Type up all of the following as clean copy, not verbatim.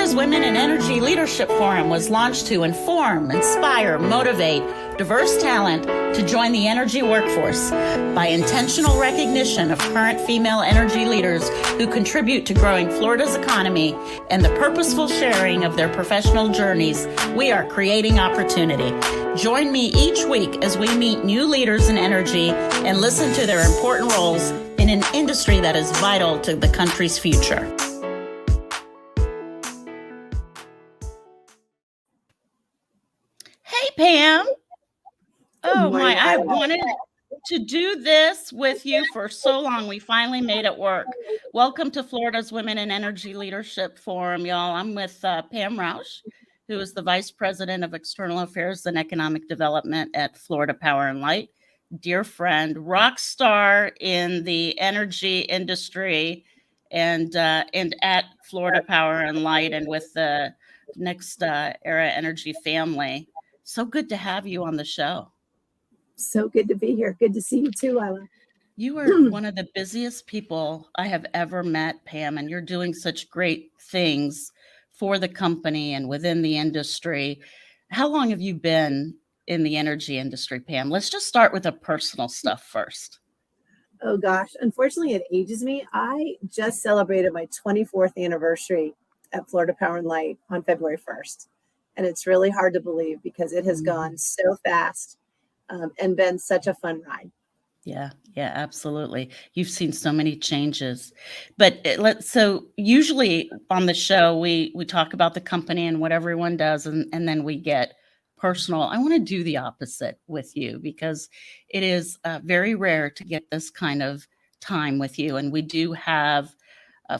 Florida's Women in Energy Leadership Forum was launched to inform, inspire, motivate diverse talent to join the energy workforce by intentional recognition of current female energy leaders who contribute to growing Florida's economy and the purposeful sharing of their professional journeys. We are creating opportunity. Join me each week as we meet new leaders in energy and listen to their important roles in an industry that is vital to the country's future. Hey, Pam. Oh my, I wanted to do this with you for so long. We finally made it work. Welcome to Florida's Women in Energy Leadership Forum, y'all. I'm with Pam Rauch, who is the Vice President of External Affairs and Economic Development at Florida Power and Light. Dear friend, rock star in the energy industry and at Florida Power and Light and with the Next Era Energy family. So good to have you on the show. So good to be here. Good to see you too, Lila. You are one of the busiest people I have ever met, Pam, and you're doing such great things for the company and within the industry. How long have you been in the energy industry, Pam? Let's just start with the personal stuff first. Oh gosh, unfortunately it ages me. I just celebrated my 24th anniversary at Florida Power and Light on February 1st. And it's really hard to believe because it has gone so fast and been such a fun ride. Yeah, absolutely. You've seen so many changes, but so usually on the show, we talk about the company and what everyone does, and then we get personal. I want to do the opposite with you because it is very rare to get this kind of time with you. And we do have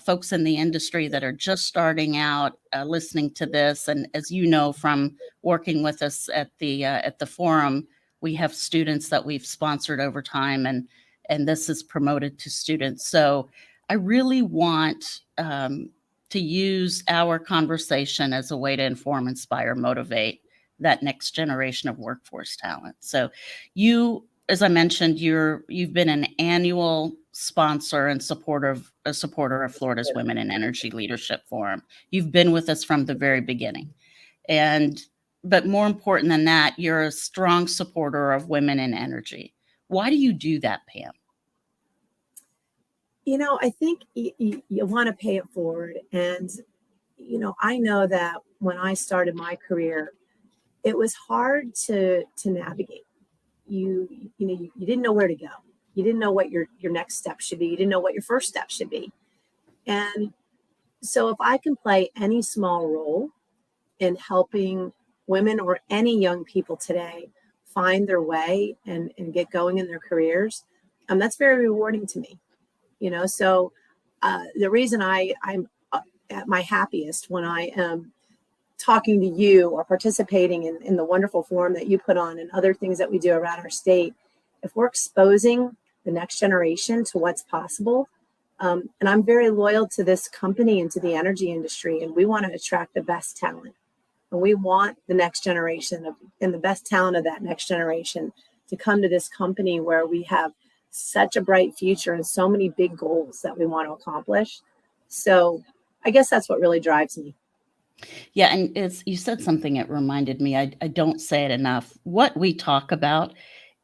folks in the industry that are just starting out listening to this. And as you know, from working with us at the forum, we have students that we've sponsored over time, and this is promoted to students. So I really want to use our conversation as a way to inform, inspire, motivate that next generation of workforce talent. So you, as I mentioned, you've been an annual sponsor and a supporter of Florida's Women in Energy Leadership Forum. You've been with us from the very beginning. But more important than that, you're a strong supporter of women in energy. Why do you do that, Pam? You know, I think you want to pay it forward. And, you know, I know that when I started my career, it was hard to navigate. You didn't know where to go. You didn't know what your next step should be. You didn't know what your first step should be. And so if I can play any small role in helping women or any young people today find their way and get going in their careers, that's very rewarding to me. You know, so the reason I'm at my happiest when I am talking to you or participating in the wonderful forum that you put on and other things that we do around our state, if we're exposing the next generation to what's possible, and I'm very loyal to this company and to the energy industry, and we want to attract the best talent. And we want the next generation and the best talent of that next generation to come to this company where we have such a bright future and so many big goals that we want to accomplish. So I guess that's what really drives me. Yeah, and you said something that reminded me, I don't say it enough. What we talk about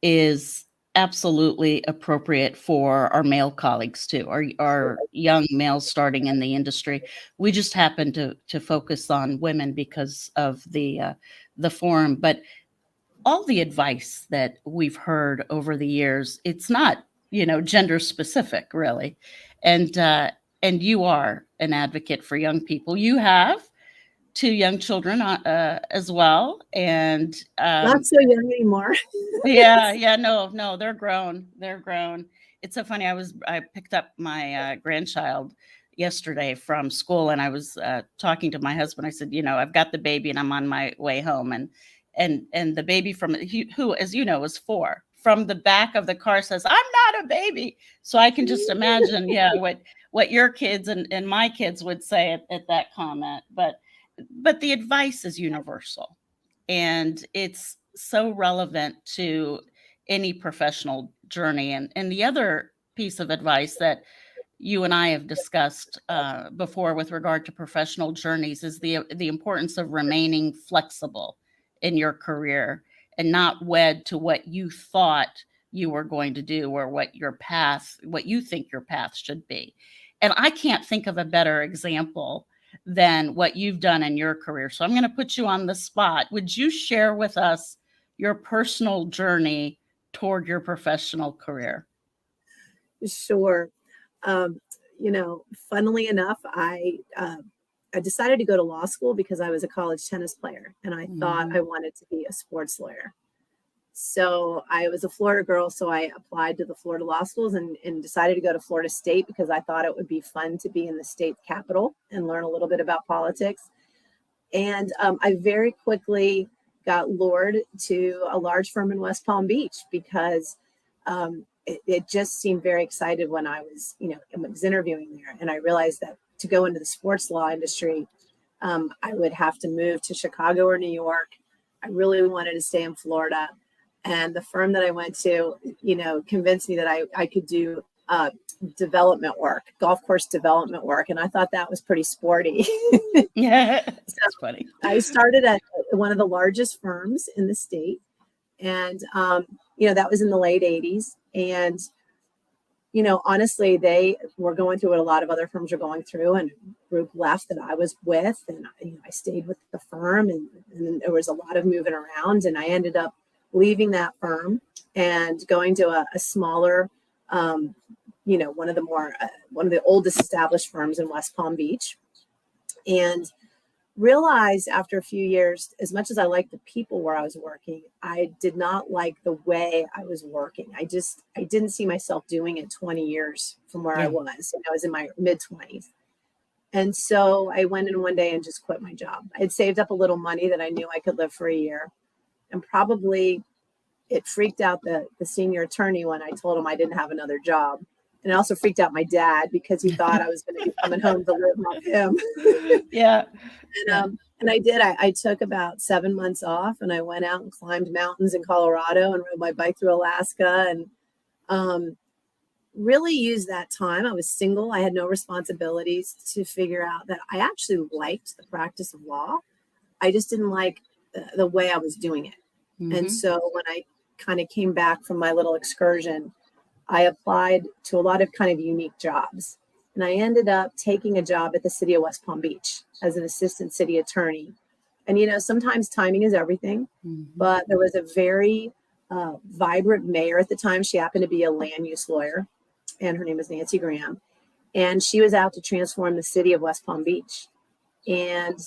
is absolutely appropriate for our male colleagues too, our young males starting in the industry. We just happen to focus on women because of the forum, but all the advice that we've heard over the years, it's not, gender specific really. And you are an advocate for young people. You have 2 young children as well, and not so young anymore. No, they're grown. It's so funny. I picked up my grandchild yesterday from school, and I was talking to my husband. I said, I've got the baby, and I'm on my way home, and the baby who, as you know, is 4, from the back of the car says, "I'm not a baby." So I can just imagine, what your kids and my kids would say at that comment, but the advice is universal, and it's so relevant to any professional journey. And the other piece of advice that you and I have discussed before with regard to professional journeys is the importance of remaining flexible in your career and not wed to what you thought you were going to do or what you think your path should be. And I can't think of a better example than what you've done in your career. So I'm going to put you on the spot. Would you share with us your personal journey toward your professional career? Sure. Funnily enough, I decided to go to law school because I was a college tennis player and I thought I wanted to be a sports lawyer. So I was a Florida girl, so I applied to the Florida law schools and decided to go to Florida State because I thought it would be fun to be in the state capitol and learn a little bit about politics. And I very quickly got lured to a large firm in West Palm Beach because it just seemed very excited when I was interviewing there. And I realized that to go into the sports law industry, I would have to move to Chicago or New York. I really wanted to stay in Florida. And the firm that I went to, convinced me that I could do development work, golf course development work. And I thought that was pretty sporty. Yeah, that's funny. I started at one of the largest firms in the state. And, that was in the late 80s. And, honestly, they were going through what a lot of other firms are going through, and a group left that I was with. And I stayed with the firm, and there was a lot of moving around. And I ended up leaving that firm and going to a smaller, one of the oldest established firms in West Palm Beach, and realized after a few years, as much as I liked the people where I was working, I did not like the way I was working. I didn't see myself doing it 20 years from where I was. I was in my mid 20s. And so I went in one day and just quit my job. I had saved up a little money that I knew I could live for a year. And probably it freaked out the senior attorney when I told him I didn't have another job. And it also freaked out my dad because he thought I was going to be coming home to live with him. Yeah. And I did. I took about 7 months off, and I went out and climbed mountains in Colorado and rode my bike through Alaska, and really used that time. I was single. I had no responsibilities to figure out that I actually liked the practice of law. I just didn't like the way I was doing it. And so when I kind of came back from my little excursion, I applied to a lot of kind of unique jobs. And I ended up taking a job at the city of West Palm Beach as an assistant city attorney. And, sometimes timing is everything, but there was a very vibrant mayor at the time. She happened to be a land use lawyer, and her name was Nancy Graham. And she was out to transform the city of West Palm Beach. And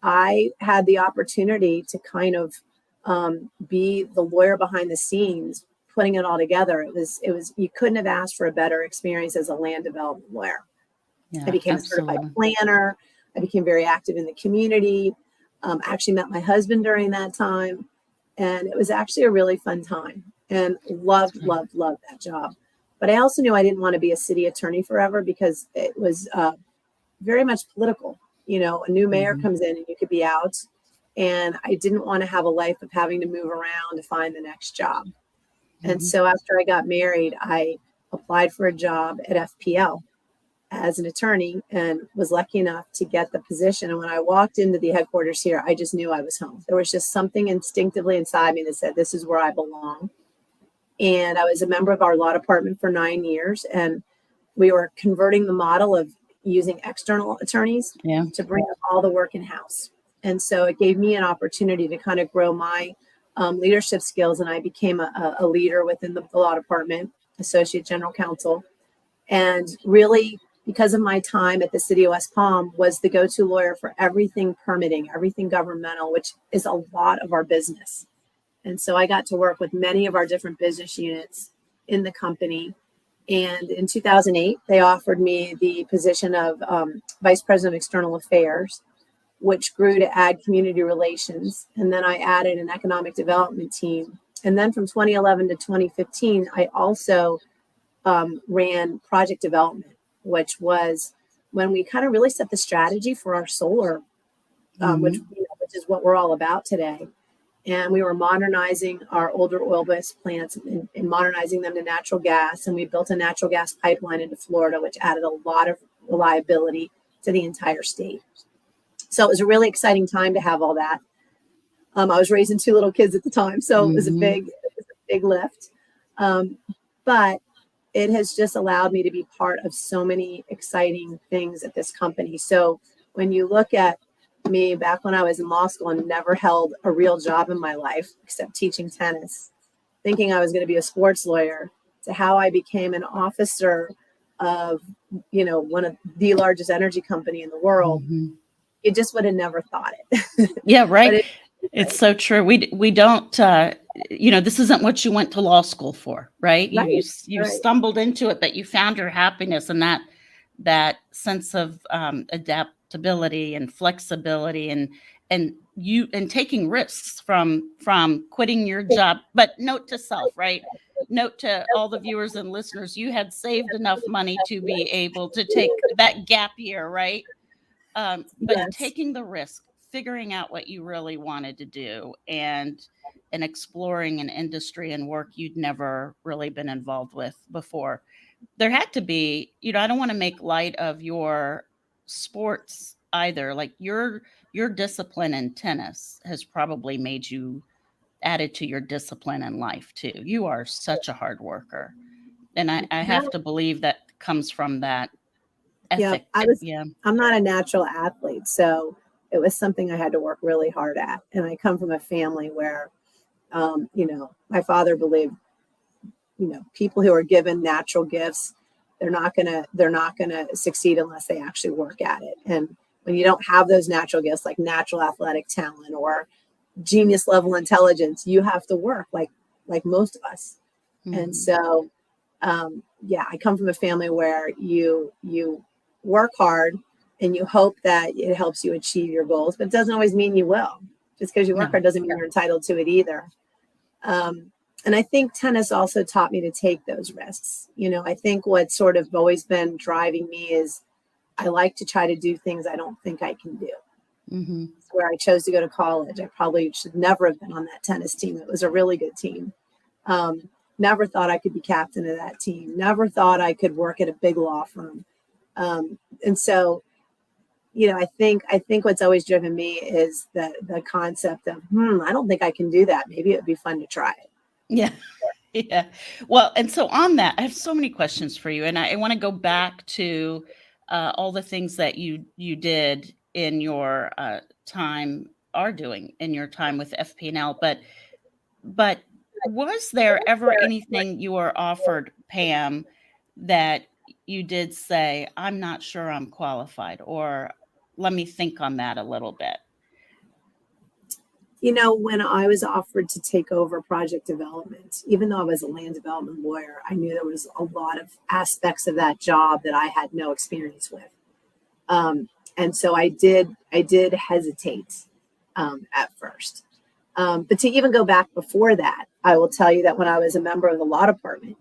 I had the opportunity to kind of be the lawyer behind the scenes, putting it all together. It was, you couldn't have asked for a better experience as a land development lawyer. I became a certified planner. I became very active in the community. I actually met my husband during that time. And it was actually a really fun time, and loved that job. But I also knew I didn't want to be a city attorney forever because it was very much political. A new mayor comes in and you could be out. And I didn't want to have a life of having to move around to find the next job. And so after I got married, I applied for a job at FPL as an attorney and was lucky enough to get the position. And when I walked into the headquarters here, I just knew I was home. There was just something instinctively inside me that said, this is where I belong. And I was a member of our law department for 9 years. And we were converting the model of using external attorneys to bring all the work in-house. And so it gave me an opportunity to kind of grow my leadership skills. And I became a leader within the law department, associate general counsel. And really, because of my time at the city of West Palm, was the go-to lawyer for everything permitting, everything governmental, which is a lot of our business. And so I got to work with many of our different business units in the company. And in 2008, they offered me the position of Vice President of External Affairs, which grew to add community relations. And then I added an economic development team. And then from 2011 to 2015, I also ran project development, which was when we kind of really set the strategy for our solar, which is what we're all about today. and we were modernizing our older oil-based plants and modernizing them to natural gas. And we built a natural gas pipeline into Florida, which added a lot of reliability to the entire state. So it was a really exciting time to have all that. I was raising 2 little kids at the time, so it was a big lift. But it has just allowed me to be part of so many exciting things at this company. So when you look at me back when I was in law school and never held a real job in my life except teaching tennis, thinking I was going to be a sports lawyer, to how I became an officer of, one of the largest energy company in the world, you just would have never thought it. Yeah, right. It's so true. We don't, this isn't what you went to law school for, right? You stumbled into it, but you found your happiness, and that sense of adaptability and flexibility and taking risks from quitting your job. But note to self, right? Note to all the viewers and listeners, you had saved enough money to be able to take that gap year, right? But taking the risk, figuring out what you really wanted to do, and exploring an industry and work you'd never really been involved with before. There had to be, I don't want to make light of your sports either. Like your discipline in tennis has probably added to your discipline in life too. You are such a hard worker. And I have to believe that comes from that ethic. I'm not a natural athlete, so it was something I had to work really hard at. And I come from a family where, my father believed, people who are given natural gifts, they're not gonna succeed unless they actually work at it. And when you don't have those natural gifts, like natural athletic talent or genius level intelligence, you have to work like most of us. And so, I come from a family where you work hard and you hope that it helps you achieve your goals, but it doesn't always mean you will. Just because you work hard doesn't mean you're entitled to it either. And I think tennis also taught me to take those risks. I think what's sort of always been driving me is I like to try to do things I don't think I can do. It's where I chose to go to college. I probably should never have been on that tennis team. It was a really good team. Never thought I could be captain of that team. Never thought I could work at a big law firm. And so, I think what's always driven me is the concept of, I don't think I can do that. Maybe it would be fun to try it. Yeah. Yeah. Well, and so on that, I have so many questions for you. And I want to go back to all the things that you did in your doing in your time with FP&L. But was there ever anything you were offered, Pam, that you did say, I'm not sure I'm qualified, or let me think on that a little bit? When I was offered to take over project development, even though I was a land development lawyer, I knew there was a lot of aspects of that job that I had no experience with. And so I did hesitate at first. But to even go back before that, I will tell you that when I was a member of the law department,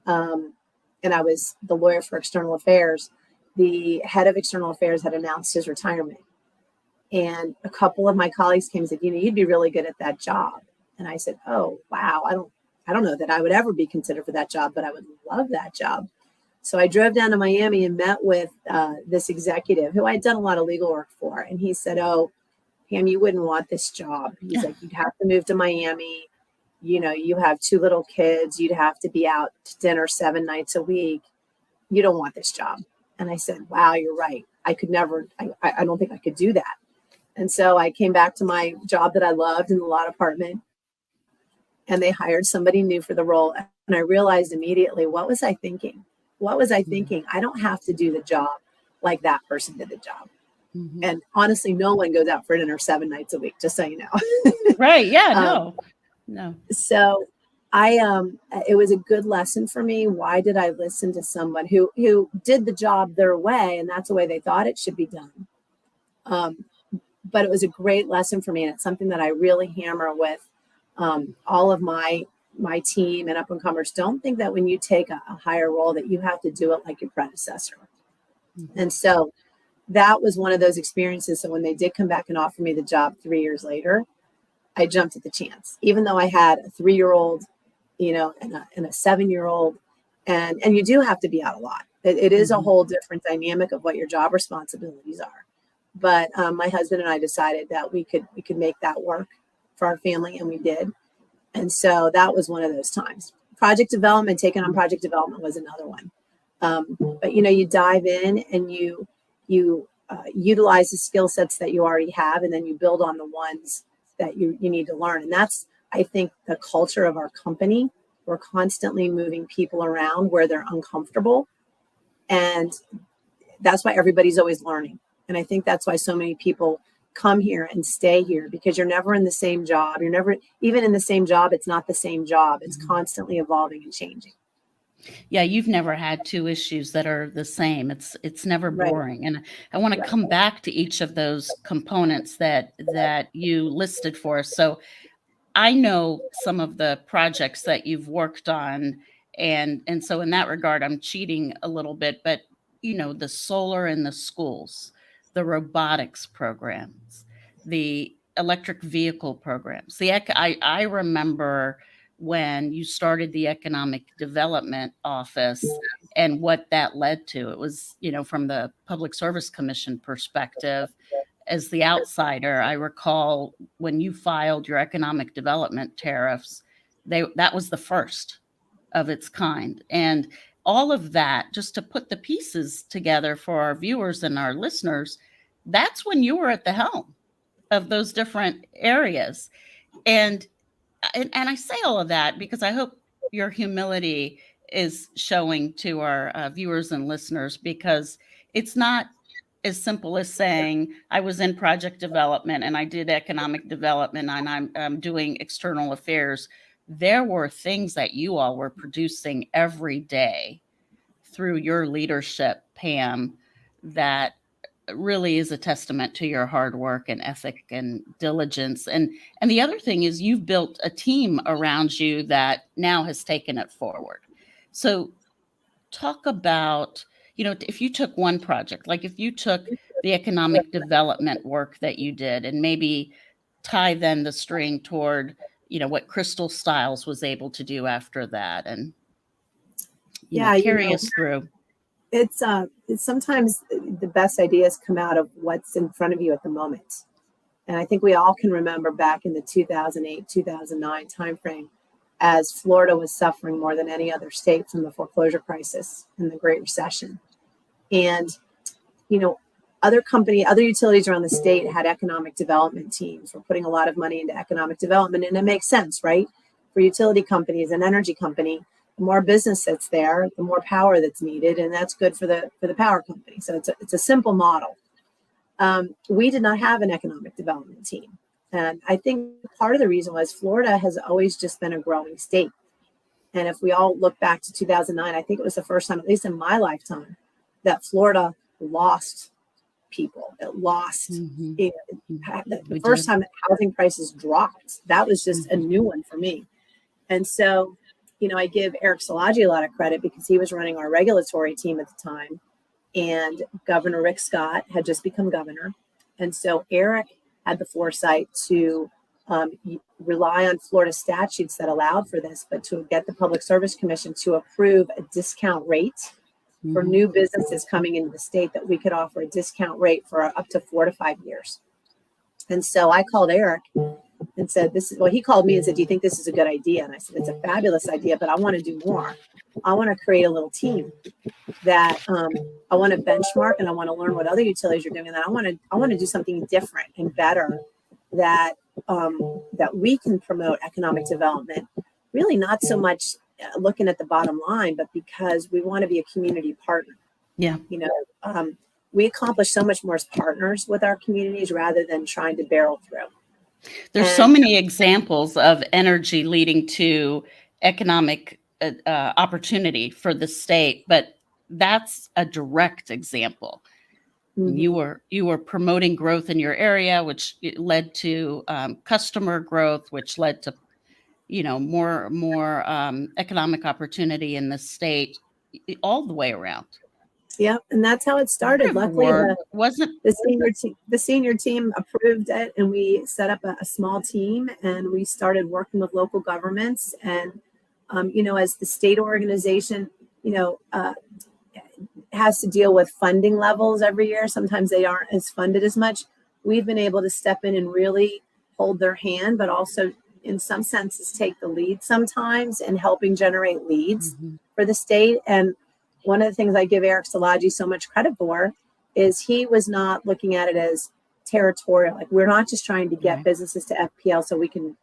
and I was the lawyer for external affairs, the head of external affairs had announced his retirement. And a couple of my colleagues came and said, you'd be really good at that job. And I said, oh, wow, I don't know that I would ever be considered for that job, but I would love that job. So I drove down to Miami and met with this executive who I'd done a lot of legal work for. And he said, oh, Pam, you wouldn't want this job. He's like, you'd have to move to Miami. You have 2 little kids. You'd have to be out to dinner 7 nights a week. You don't want this job. And I said, wow, you're right. I could never, I don't think I could do that. And so I came back to my job that I loved in the law department, and they hired somebody new for the role. And I realized immediately, what was I thinking? I don't have to do the job like that person did the job. And honestly, no one goes out for dinner 7 nights a week, just so you know. Right. Yeah. No. So it was a good lesson for me. Why did I listen to someone who did the job their way, and that's the way they thought it should be done? But it was a great lesson for me, and it's something that I really hammer with all of my team and up-and-comers. Don't think that when you take a higher role that you have to do it like your predecessor. And so that was one of those experiences. So when they did come back and offer me the job 3 years later, I jumped at the chance, even though I had a 3-year-old, and a 7-year-old, and you do have to be out a lot. It is a whole different dynamic of what your job responsibilities are. But my husband and I decided that we could make that work for our family, and we did. And so that was one of those times. Taking on project development was another one. But you dive in and you utilize the skill sets that you already have, and then you build on the ones that you need to learn. And that's, I think, the culture of our company. We're constantly moving people around where they're uncomfortable. And that's why everybody's always learning. And I think that's why so many people come here and stay here, because you're never in the same job. You're never, even in the same job, it's not the same job. It's constantly evolving and changing. Yeah, you've never had two issues that are the same. It's never boring. And I want to come back to each of those components that you listed for us. So I know some of the projects that you've worked on, and so in that regard, I'm cheating a little bit, but the solar in the schools, the robotics programs, the electric vehicle programs. I remember when you started the Economic Development Office and what that led to. It was, from the Public Service Commission perspective, as the outsider, I recall when you filed your economic development tariffs, that was the first of its kind. And all of that, just to put the pieces together for our viewers and our listeners, that's when you were at the helm of those different areas. And I say all of that because I hope your humility is showing to our viewers and listeners, because it's not as simple as saying I was in project development and I did economic development and I'm doing external affairs. There were things that you all were producing every day through your leadership, Pam, that really is a testament to your hard work and ethic and diligence. And the other thing is you've built a team around you that now has taken it forward. So talk about, if you took one project, like if you took the economic development work that you did and maybe tie then the string toward, what Crystal Stiles was able to do after that, and carry us through. It's sometimes the best ideas come out of what's in front of you at the moment. And I think we all can remember back in the 2008, 2009 timeframe, as Florida was suffering more than any other state from the foreclosure crisis and the Great Recession. And, other utilities around the state had economic development teams. We're putting a lot of money into economic development, and it makes sense, right? For utility companies, an energy company, the more business that's there, the more power that's needed, and that's good for the power company. So it's a simple model. We did not have an economic development team. And I think part of the reason was Florida has always just been a growing state. And if we all look back to 2009, I think it was the first time, at least in my lifetime, that Florida lost people. It lost the first time that housing prices dropped. That was just a new one for me. And so, I give Eric Szilagyi a lot of credit because he was running our regulatory team at the time. And Governor Rick Scott had just become governor. And so Eric had the foresight to rely on Florida statutes that allowed for this, but to get the Public Service Commission to approve a discount rate for new businesses coming into the state, that we could offer a discount rate for up to 4 to 5 years. And so I called Eric and said, he called me and said, do you think this is a good idea? And I said, it's a fabulous idea, but I want to do more. I want to create a little team that I want to benchmark, and I want to learn what other utilities are doing. And then I want to do something different and better that we can promote economic development, really not so much looking at the bottom line, but because we want to be a community partner. Yeah. We accomplish so much more as partners with our communities rather than trying to barrel through. There's so many examples of energy leading to economic opportunity for the state, but that's a direct example. You were promoting growth in your area, which led to customer growth, which led to more economic opportunity in the state, all the way around. Yep, and that's how it started. Luckily, wasn't the senior team approved it, and we set up a small team, and we started working with local governments. And as the state organization, has to deal with funding levels every year. Sometimes they aren't as funded as much. We've been able to step in and really hold their hand, but also in some senses take the lead sometimes in helping generate leads for the state. And one of the things I give Eric Szilagyi so much credit for is he was not looking at it as territorial. Like, we're not just trying to get businesses to FPL so we can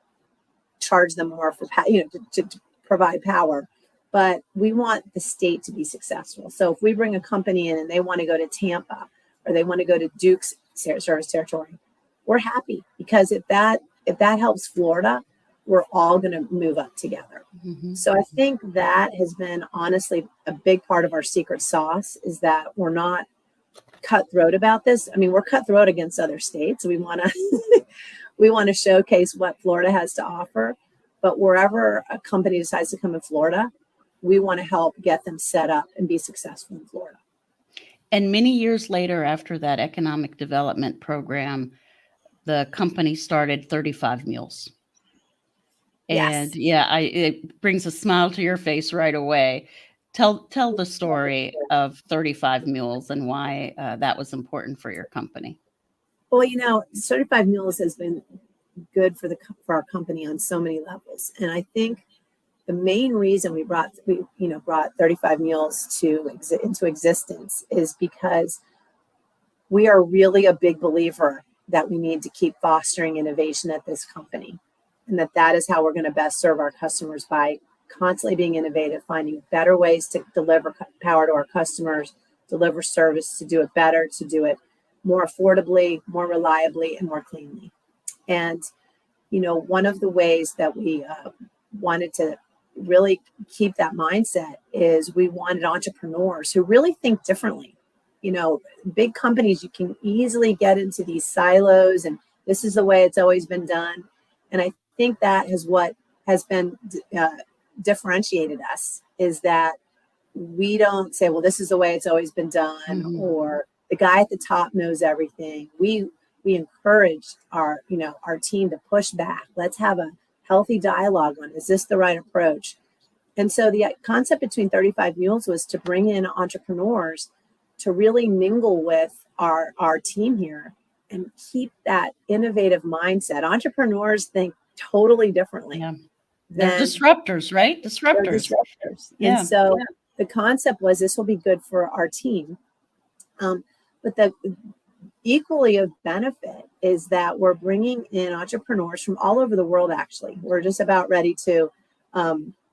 charge them more for to provide power, but we want the state to be successful. So if we bring a company in and they want to go to Tampa or they want to go to Duke's service territory, we're happy, because if that helps Florida, we're all going to move up together. So I think that has been honestly a big part of our secret sauce, is that we're not cutthroat about this. I mean, we're cutthroat against other states. We want to showcase what Florida has to offer, but wherever a company decides to come in Florida, we want to help get them set up and be successful in Florida. And many years later, after that economic development program, the company started 35 Mules. And it brings a smile to your face right away. Tell the story of 35 Mules and why that was important for your company. Well, 35 Mules has been good for our company on so many levels, and I think the main reason we brought 35 Mules into existence is because we are really a big believer that we need to keep fostering innovation at this company, and that is how we're going to best serve our customers, by constantly being innovative, finding better ways to deliver power to our customers, deliver service, to do it better, to do it more affordably, more reliably, and more cleanly. And one of the ways that we wanted to really keep that mindset is we wanted entrepreneurs who really think differently. Big companies, you can easily get into these silos, and this is the way it's always been done. And I think that is what has been differentiated us, is that we don't say, well, this is the way it's always been done, or the guy at the top knows everything. We encourage our team to push back. Let's have a healthy dialogue on, is this the right approach? And so the concept between 35 Mules was to bring in entrepreneurs to really mingle with our team here and keep that innovative mindset. Entrepreneurs think totally differently. They're disruptors, right? Disruptors. And so the concept was, this will be good for our team. But the equally of benefit is that we're bringing in entrepreneurs from all over the world. Actually, we're just about ready to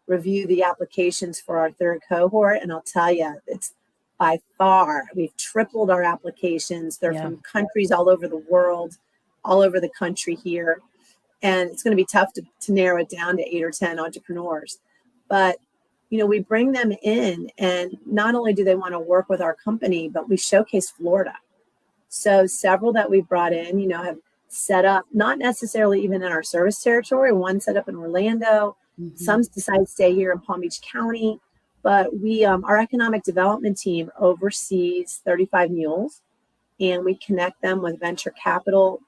review the applications for our third cohort. And I'll tell you, it's by far, we've tripled our applications. They're from countries all over the world, all over the country here. And it's going to be tough to narrow it down to 8 or 10 entrepreneurs. But, we bring them in, and not only do they want to work with our company, but we showcase Florida. So several that we brought in, have set up, not necessarily even in our service territory. One set up in Orlando. Some decide to stay here in Palm Beach County. But we, our economic development team oversees 35 Mules, and we connect them with venture capital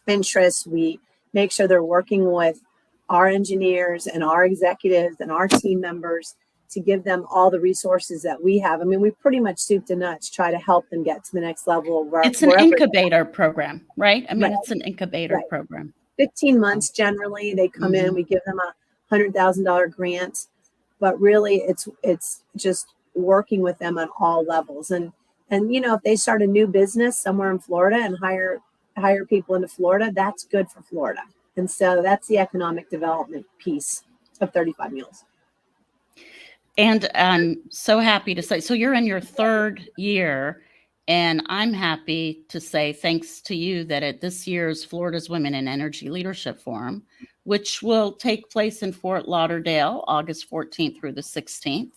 interests. We make sure they're working with our engineers and our executives and our team members to give them all the resources that we have. I mean, we pretty much soup to nuts try to help them get to the next level. It's an incubator program, right? I mean, it's an incubator program. 15 months generally, they come in, we give them a $100,000 grant, but really it's just working with them on all levels. And if they start a new business somewhere in Florida and hire people into Florida, that's good for Florida. And so that's the economic development piece of 35 Mules. And I'm so happy to say, so you're in your third year, and I'm happy to say thanks to you that at this year's Florida's Women in Energy Leadership Forum, which will take place in Fort Lauderdale, August 14th through the 16th,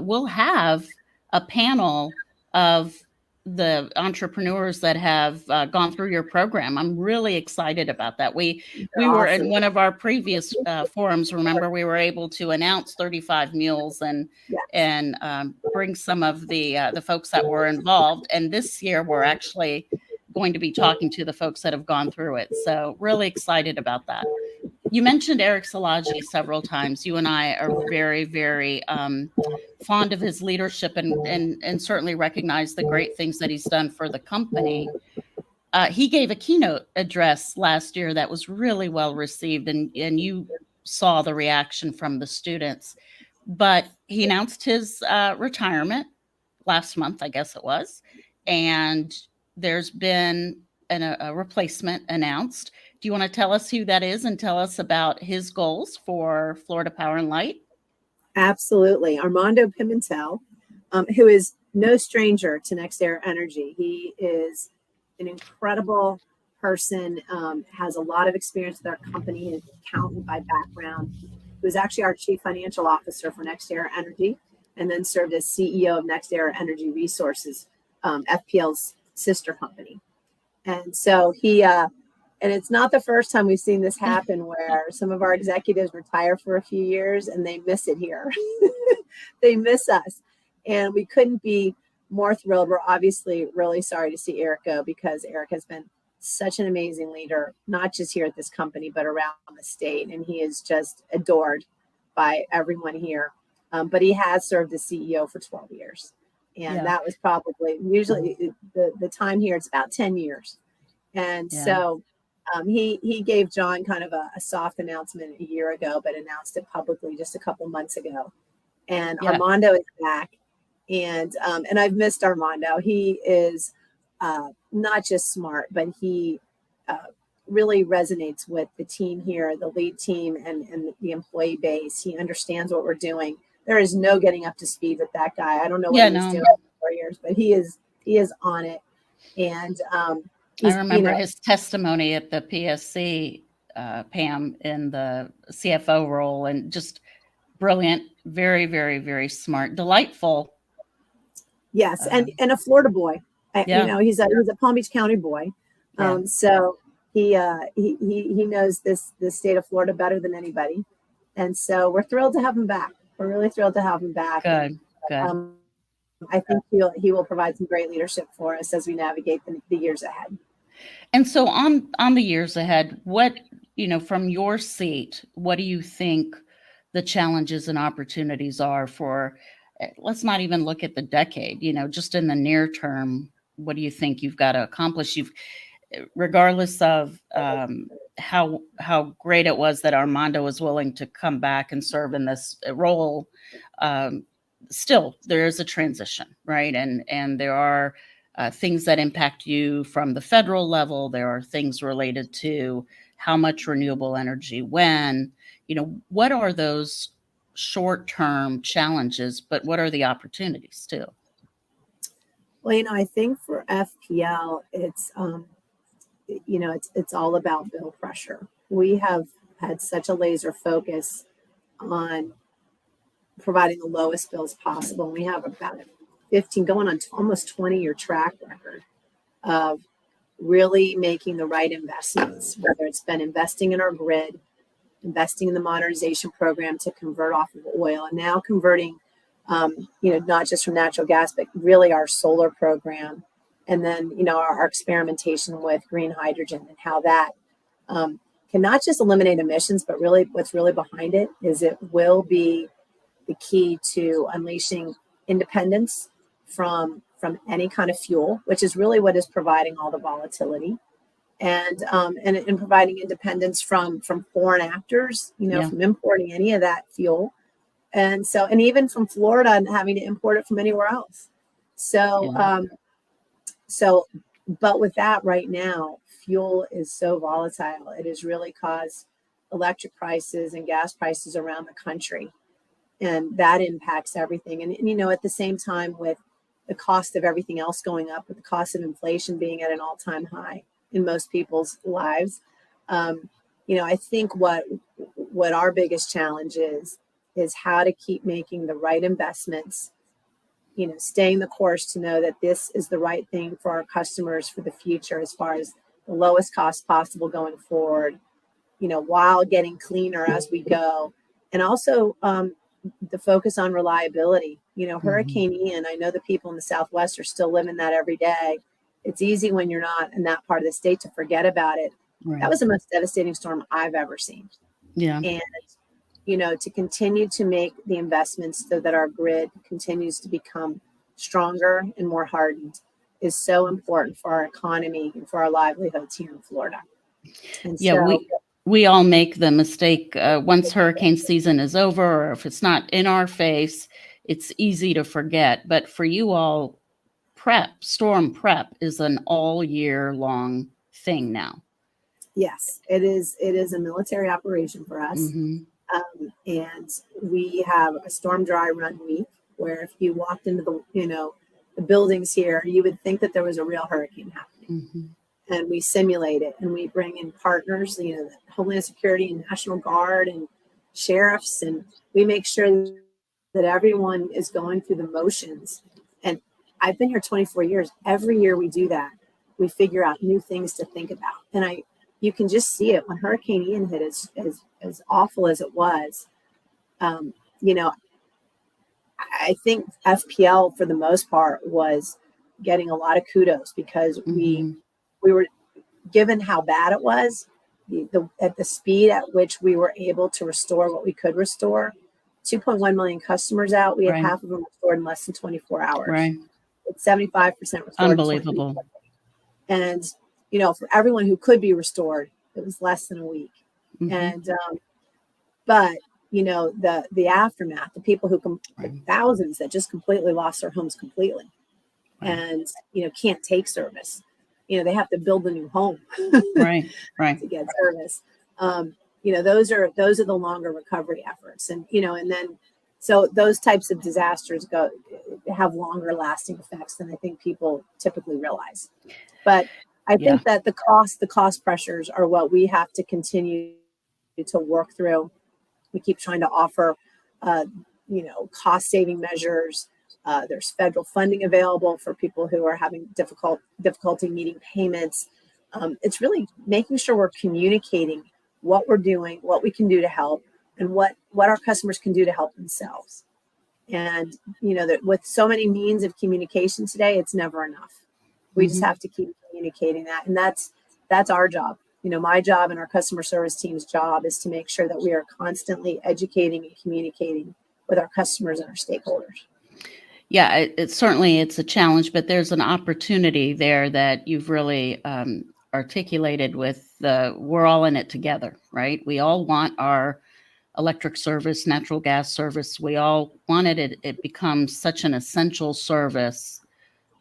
we'll have a panel of the entrepreneurs that have gone through your program. I'm really excited about that. We They're were in awesome. one of our previous forums. Remember, we were able to announce 35 mules and Yes. bring some of the folks that were involved. And this year, we're actually going to be talking to the folks that have gone through it. So really excited about that. You mentioned Eric Szilagyi several times. You and I are very, very fond of his leadership and certainly recognize the great things that he's done for the company. He gave a keynote address last year that was really well received, and you saw the reaction from the students. But he announced his retirement last month, I guess it was, and there's been a replacement announced. Do you want to tell us who that is and tell us about his goals for Florida Power and Light? Absolutely. Armando Pimentel, who is no stranger to NextEra Energy. He is an incredible person, has a lot of experience with our company, an accountant by background. He was actually our chief financial officer for NextEra Energy, and then served as CEO of NextEra Energy Resources, FPL's sister company. And so he, and it's not the first time we've seen this happen where some of our executives retire for a few years and they miss it here. They miss us. And we couldn't be more thrilled. We're obviously really sorry to see Eric go, because Eric has been such an amazing leader, not just here at this company, but around the state. And he is just adored by everyone here. But he has served as CEO for 12 years. And that was probably, usually the time here, it's about 10 years. And so he gave John kind of a soft announcement a year ago, but announced it publicly just a couple months ago. And Armando is back. And I've missed Armando. He is not just smart, but he really resonates with the team here, the lead team and the employee base. He understands what we're doing. There is no getting up to speed with that guy. I don't know what he's doing for 4 years, but he is on it. And I remember his testimony at the PSC, Pam, in the CFO role, and just brilliant, very, very, very smart, delightful. Yes, and a Florida boy. You know, he's a Palm Beach County boy. So he knows this state of Florida better than anybody, and so we're thrilled to have him back. We're really thrilled to have him back. Good. I think he will provide some great leadership for us as we navigate the years ahead. And so on the years ahead, what, from your seat, what do you think the challenges and opportunities are for, let's not even look at the decade, just in the near term, what do you think you've got to accomplish? Regardless of how great it was that Armando was willing to come back and serve in this role, still there is a transition, right? And there are things that impact you from the federal level. There are things related to how much renewable energy, when, what are those short-term challenges, but what are the opportunities too? Well, I think for FPL, it's all about bill pressure. We have had such a laser focus on providing the lowest bills possible. We have about a 15 going on almost 20-year track record of really making the right investments, whether it's been investing in our grid, investing in the modernization program to convert off of oil, and now converting, not just from natural gas, but really our solar program. And then, our experimentation with green hydrogen and how that can not just eliminate emissions, but really what's really behind it is it will be the key to unleashing independence from any kind of fuel, which is really what is providing all the volatility, and providing independence from foreign actors, from importing any of that fuel, and even from Florida and having to import it from anywhere else. But with that right now, fuel is so volatile. It has really caused electric prices and gas prices around the country. And that impacts everything. And at the same time, with the cost of everything else going up, with the cost of inflation being at an all-time high in most people's lives, I think what our biggest challenge is how to keep making the right investments staying the course to know that this is the right thing for our customers for the future, as far as the lowest cost possible going forward, while getting cleaner as we go. And also the focus on reliability. Hurricane Ian, I know the people in the Southwest are still living that every day. It's easy when you're not in that part of the state to forget about it. Right. That was the most devastating storm I've ever seen. Yeah. And, to continue to make the investments so that our grid continues to become stronger and more hardened is so important for our economy and for our livelihoods here in Florida. And yeah, so, we all make the mistake once hurricane season is over, or if it's not in our face, it's easy to forget. But for you all, storm prep is an all year long thing now. yes, it is a military operation for us. Mm-hmm. And we have a storm dry run week where if you walked into the buildings here, you would think that there was a real hurricane happening. Mm-hmm. And we simulate it, and we bring in partners, the Homeland Security and National Guard and sheriffs, and we make sure that everyone is going through the motions. And I've been here 24 years. Every year we do that. We figure out new things to think about. And you can just see it when Hurricane Ian hit, as awful as it was. I think FPL for the most part was getting a lot of kudos because Mm-hmm. we were given how bad it was, at the speed at which we were able to restore what we could restore. 2.1 million customers out. We had Right. half of them restored in less than 24 hours. Right. It's 75% restored. Unbelievable. And, for everyone who could be restored, it was less than a week. Mm-hmm. And, but, the aftermath, the people who, Right. thousands that just completely lost their homes completely Right. and, can't take service. They have to build a new home. Right. To get service. Those are the longer recovery efforts. And, and then, so those types of disasters have longer lasting effects than I think people typically realize. But I think that the cost pressures are what we have to continue to work through. We keep trying to offer, cost saving measures. There's federal funding available for people who are having difficulty meeting payments. It's really making sure we're communicating what we're doing, what we can do to help, and what our customers can do to help themselves. And, that with so many means of communication today, it's never enough. We just have to keep communicating that. And that's our job. My job and our customer service team's job is to make sure that we are constantly educating and communicating with our customers and our stakeholders. Yeah, it's a challenge, but there's an opportunity there that you've really articulated with we're all in it together, right? We all want our electric service, natural gas service. We all want it. It becomes such an essential service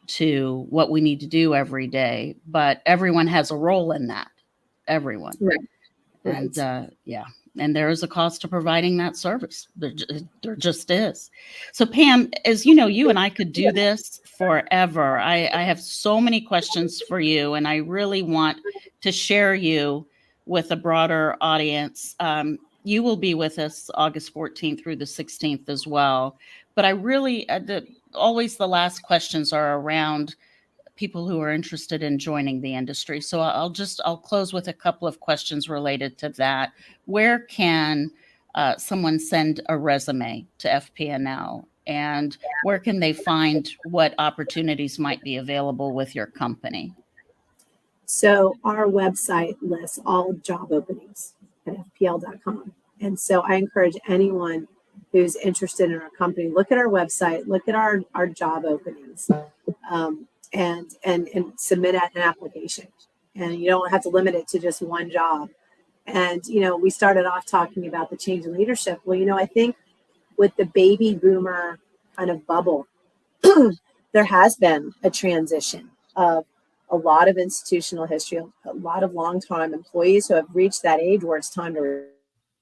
to what we need to do every day, but everyone has a role in that. Everyone. Right. And and there is a cost to providing that service. There just is. So Pam, as you know, you and I could do this forever. I have so many questions for you, and I really want to share you with a broader audience. You will be with us August 14th through the 16th as well. But I really, always the last questions are around people who are interested in joining the industry. So I'll close with a couple of questions related to that. Where can someone send a resume to FPNL? And where can they find what opportunities might be available with your company? So our website lists all job openings at FPL.com. And so I encourage anyone who's interested in our company, look at our website, look at our job openings. And submit an application. And you don't have to limit it to just one job. And, we started off talking about the change in leadership. Well, I think with the baby boomer kind of bubble, there has been a transition of a lot of institutional history, a lot of long-time employees who have reached that age where it's time to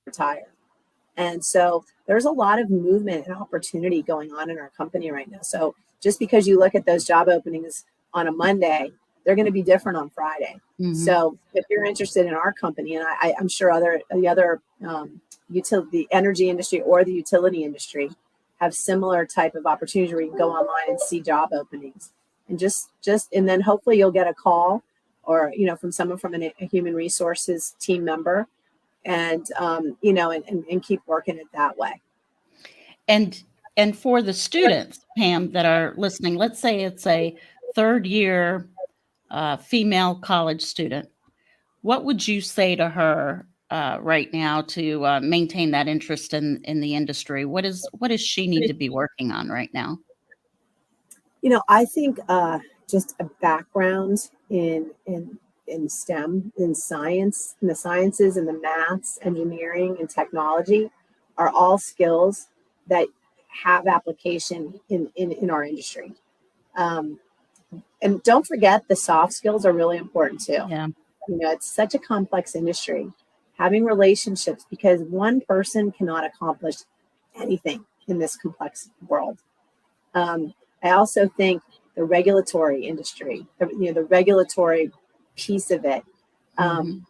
retire. And so there's a lot of movement and opportunity going on in our company right now. So just because you look at those job openings on a Monday, they're going to be different on Friday. Mm-hmm. So if you're interested in our company, and I'm sure the energy industry or the utility industry have similar type of opportunities where you can go online and see job openings, and and then hopefully you'll get a call or, from someone from a human resources team member, and and keep working it that way. And for the students, Pam, that are listening, let's say it's a third year female college student. What would you say to her right now to maintain that interest in the industry? What does she need to be working on right now? I think just a background in STEM, in science, in the sciences, and the maths, engineering, and technology are all skills that have application in our industry. And don't forget, the soft skills are really important too. Yeah. It's such a complex industry. Having relationships, because one person cannot accomplish anything in this complex world. I also think the regulatory industry, the regulatory piece of it,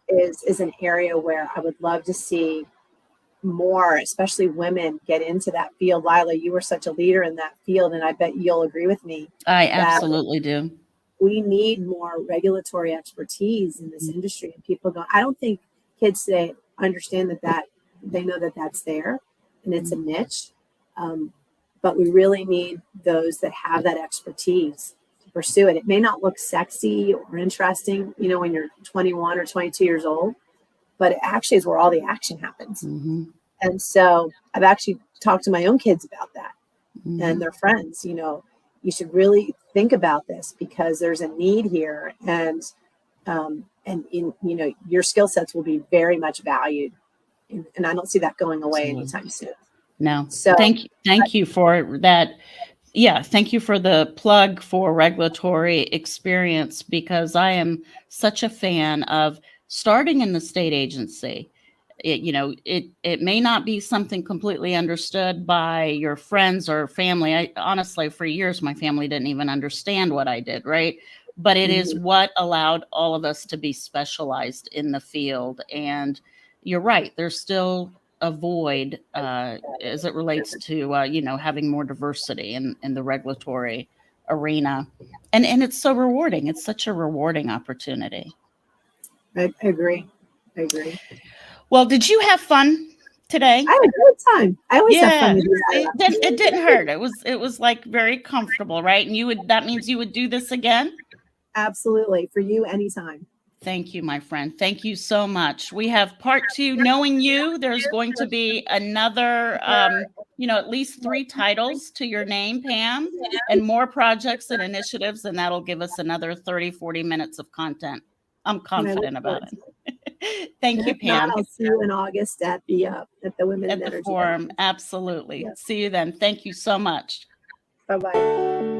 is an area where I would love to see more, especially women, get into that field. Lila, you were such a leader in that field, and I bet you'll agree with me. I absolutely do. We need more regulatory expertise in this industry. And people go, I don't think kids today understand that they know that that's there and it's a niche. But we really need those that have that expertise to pursue it. It may not look sexy or interesting, when you're 21 or 22 years old, but it actually is where all the action happens. And so I've actually talked to my own kids about that and their friends. You should really think about this because there's a need here, and your skill sets will be very much valued, and I don't see that going away anytime soon. No. So thank you for that. Yeah, thank you for the plug for regulatory experience, because I am such a fan of starting in the state agency. It may not be something completely understood by your friends or family. Honestly, for years, my family didn't even understand what I did, right? But it is what allowed all of us to be specialized in the field. And you're right, there's still a void as it relates to, having more diversity in the regulatory arena. And it's so rewarding. It's such a rewarding opportunity. I agree. Well, did you have fun today? I had a good time. I always have fun to do that. It didn't hurt. It was like very comfortable, right? And that means you would do this again? Absolutely. For you, anytime. Thank you, my friend. Thank you so much. We have part 2, Knowing You. There's going to be another, at least 3 titles to your name, Pam, and more projects and initiatives, and that'll give us another 30, 40 minutes of content. I'm confident about it. Thank you, Pam. I'll see you in August at the Women in Energy Forum. Absolutely. Yes. See you then. Thank you so much. Bye-bye.